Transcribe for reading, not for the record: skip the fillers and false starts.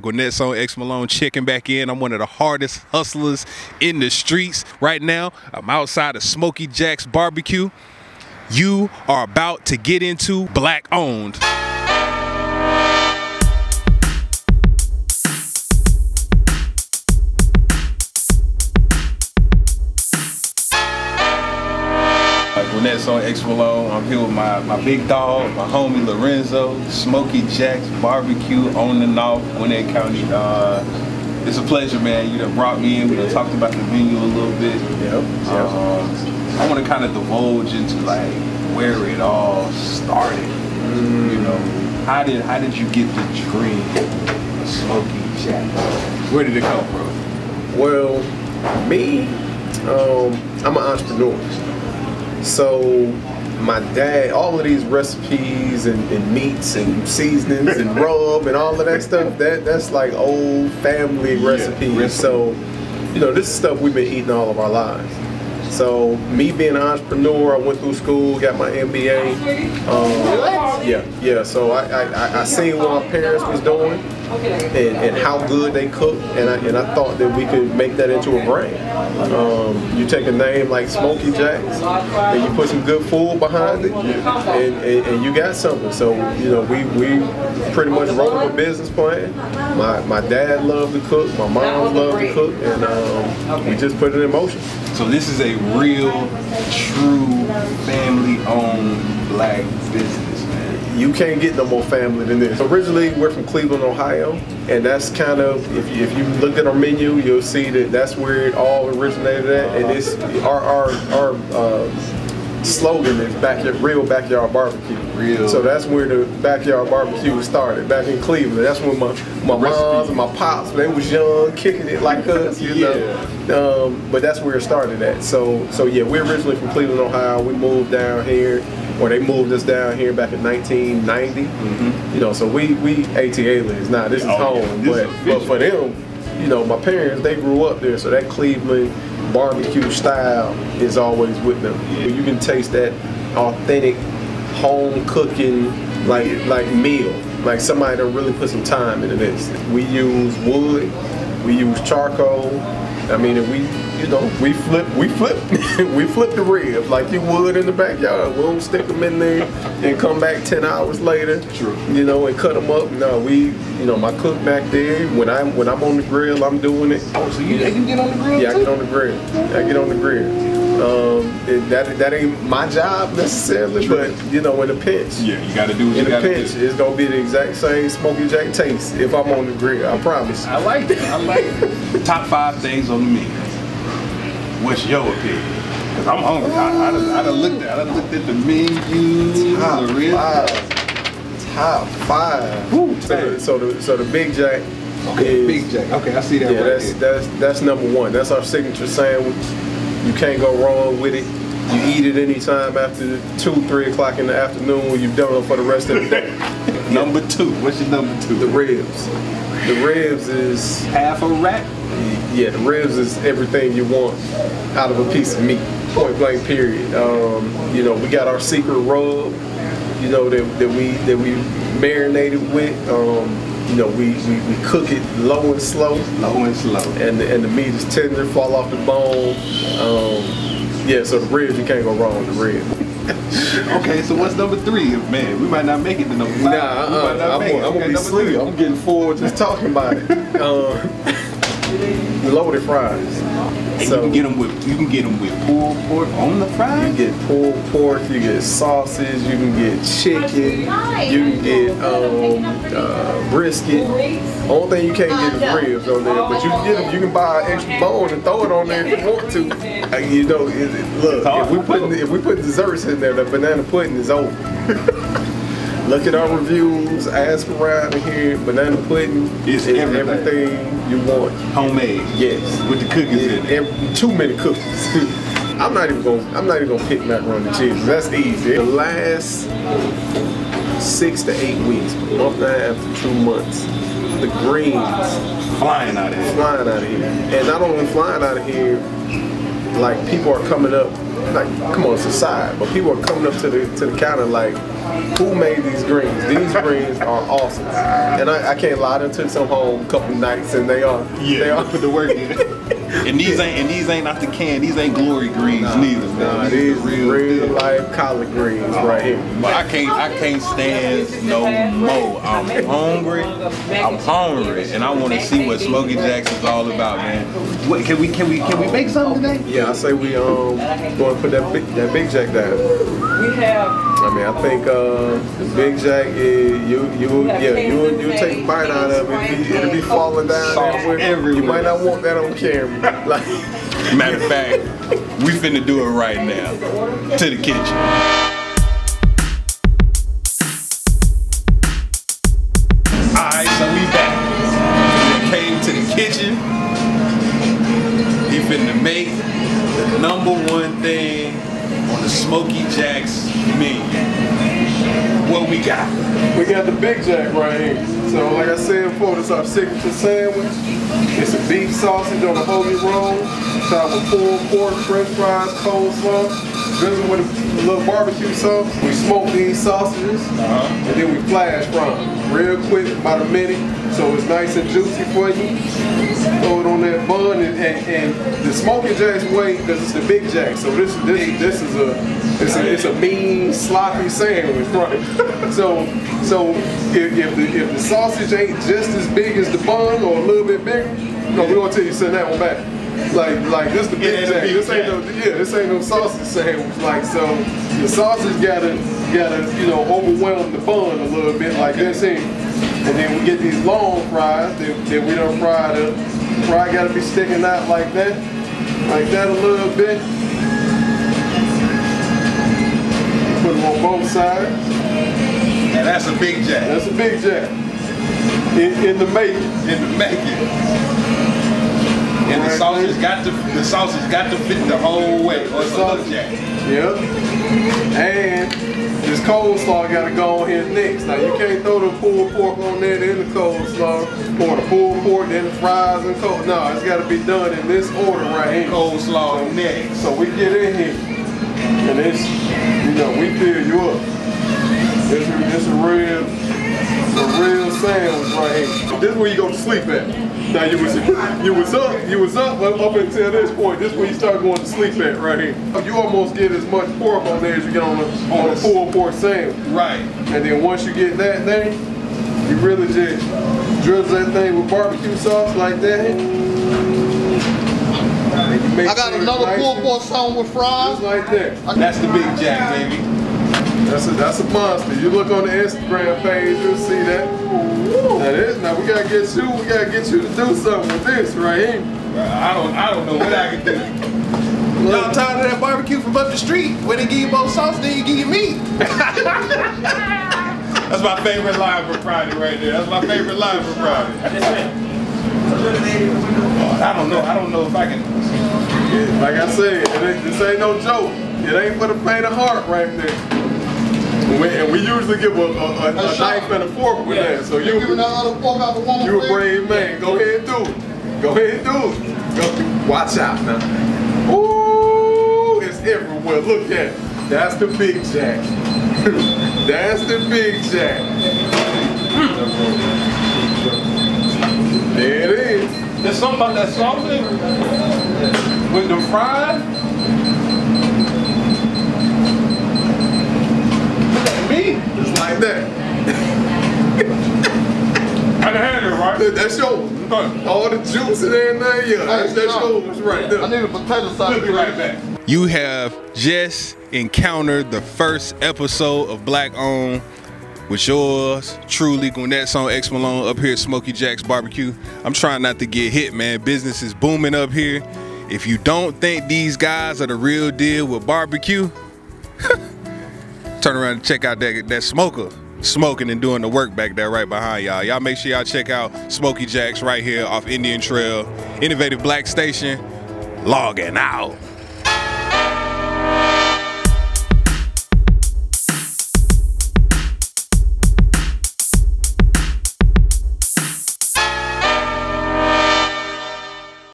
Gwinnett's on X Malone checking back in. I'm one of the hardest hustlers in the streets right now. I'm outside of Smokey Jacks BBQ. You are about to get into Black Owned. Gwinnett's on X Malone. I'm here with my big dog, my homie Larenzo, Smokey Jacks BBQ on the North, Gwinnett County. It's a pleasure, man. You done brought me in. We done talked about the menu a little bit. Yep. I want to kind of divulge into like where it all started. You know, how did you get the dream of Smokey Jacks? Where did it come from? Well, me, I'm an entrepreneur. So my dad, all of these recipes and meats and seasonings and rub and all of that stuff, that's like old family recipes. So, you know, this is stuff we've been eating all of our lives. So me being an entrepreneur, I went through school, got my MBA. So I seen what my parents was doing and how good they cook, and I thought that we could make that into a brand. You take a name like Smokey Jacks and you put some good food behind it, and you got something. So, you know, we pretty much wrote up a business plan. My dad loved to cook, my mom loved to cook, and we just put it in motion. So this is a real, true, family-owned black business, man. You can't get no more family than this. Originally, we're from Cleveland, Ohio, and that's kind of, if you look at our menu, you'll see that that's where it all originated at. And it's our slogan is real backyard barbecue. Real. So that's where the backyard barbecue started, back in Cleveland. That's when my moms and my pops, they was young, kicking it like us, you know. But that's where it started at. So yeah, we're originally from Cleveland, Ohio. We moved down here, or they moved us down here back in 1990. You know, so we ATA lives. Now this is home, but for them, you know, my parents, they grew up there, so that Cleveland barbecue style is always with them. You can taste that authentic home cooking like meal, like somebody that really put some time into this. We use wood, we use charcoal. I mean, and we flip the ribs like you would in the backyard. We don't stick them in there and come back 10 hours later, you know, and cut them up. No, you know, my cook back there, when I'm on the grill, I'm doing it. Oh, so you can get on the grill? Yeah, I get on the grill. I get on the grill. That ain't my job necessarily, but you know, in a pinch. Yeah, you gotta do what you gotta do. In a pinch, it's gonna be the exact same Smokey Jack taste if I'm on the grill. I promise. I like it. I like it. Top 5 things on the menu. What's your opinion? Cause I'm hungry. I done looked at the menu. Top 5. Woo, so the Big Jack. Okay, Big Jack. Okay, I see that. Yeah, that's number 1. That's our signature sandwich. You can't go wrong with it. You eat it anytime after 2, 3 o'clock in the afternoon. You've done it for the rest of the day. Number 2. What's your number 2? The ribs. The ribs is half a rack. Yeah, the ribs is everything you want out of a piece of meat. Point blank. Period. You know, we got our secret rub. You know, that we marinated with. You know, we cook it low and slow. Low and slow. And the meat is tender, fall off the bone. Yeah, so the ribs, you can't go wrong with the ribs. Okay, so what's number 3? Man, we might not make it to number 5. Nah, I'm gonna be asleep. I'm getting forward just talking about it. Loaded fries. And so you can get them with pulled pork on the fries. You get pulled pork, you get sausage, you can get chicken, you can get brisket. Only thing you can't get is ribs on there, but you can get them. You can buy an extra bone and throw it on there if you want to. You know, look, if we put desserts in there, the banana pudding is over. Look at our reviews, ask around here, banana pudding is everything you want. Homemade. Yes. With the cookies in it. Too many cookies. I'm not even gonna pick macaroni and cheese. That's easy. The last 6 to 8 weeks, a month and a half to 2 months, the greens flying out of here. And not only flying out of here, like people are coming up, like come on, it's a side, but people are coming up to the counter like, who made these greens? These greens are awesome. And I can't lie, I took some home a couple nights and they are put the work in. And these ain't out the can. These ain't glory greens neither. Nah, these real life collard greens right here. But I can't stand no more. I'm hungry, and I want to see what Smokey Jacks is all about, man. What, can we make something today? Yeah, I say we going to put that big jack down. We have. I mean, I think the big jack is you take a bite out of it. It'll be falling down everywhere. You might not want that on camera. Like, matter of fact, we finna do it right now. To the kitchen. Alright, so we back. We came to the kitchen. He finna make the #1 thing on the Smokey Jacks menu. What we got? We got the Big Jack right here. So like I said before, this is our signature sandwich. It's a beef sausage on a hoagie roll, topped with pulled pork, french fries, coleslaw, drizzled with a little barbecue sauce. We smoke these sausages, and then we flash fry them real quick, about a minute, so it's nice and juicy for you. Throw it on that bun, and the Smokey Jacks way, because it's the Big Jack, so this is a mean, sloppy sandwich, right? So if the sausage ain't just as big as the bun or a little bit bigger, no, we're gonna tell you to send that one back. Like this the Big Jack. This ain't no sausage sandwich. Like, so the sausage gotta overwhelm the bun a little bit, like this here. And then we get these long fries that we done fried up. Fry gotta be sticking out like that a little bit. Put them on both sides. And that's a Big Jack. That's a Big Jack. In the making. And the sausage got to fit the whole way. Or it's a little jack. Yep. And this coleslaw got to go on here next. Now you can't throw the pulled pork on there, then the coleslaw, or the pulled pork, then the fries and coleslaw. No, it's got to be done in this order right here. Coleslaw next. So we get in here, and it's, we fill you up. It's a real sandwich right here. This is where you go to sleep at. Now you was up until this point. This is where you start going to sleep at right here. You almost get as much pork on there as you get on a pulled pork sandwich. Right. And then once you get that thing, you really just drizzle that thing with barbecue sauce like that. I got another pulled pork sandwich with fries. Just like that. That's the Big Jack, baby. That's a monster. You look on the Instagram page, you'll see that. Now we gotta get you to do something with this right here. I don't know what I can do. Y'all tired of that barbecue from up the street where they give you both sauce, then you give you meat. That's my favorite line for Friday right there. That's my favorite line for Friday. I don't know if I can. Yeah, like I said, this ain't no joke. It ain't for the faint of heart right there. And we usually give a knife and a fork with that. So you a brave man. Go ahead and do it. Go ahead and do it. Watch out now. Ooh, it's everywhere. Look at it. That's the Big Jack. That's the Big Jack. There it is. There's something about that sausage with the fries. Just like that. I done had it, right? That's yours. All the juice and everything, yeah. That's yours right there. I need a potato salad. We'll be right back. You have just encountered the first episode of Black Owned with yours truly, Gwinnett on X Malone up here at Smokey Jacks BBQ. I'm trying not to get hit, man. Business is booming up here. If you don't think these guys are the real deal with barbecue, turn around and check out that smoker smoking and doing the work back there right behind y'all. Y'all make sure y'all check out Smokey Jacks right here off Indian Trail. Innovative Black Station, logging out.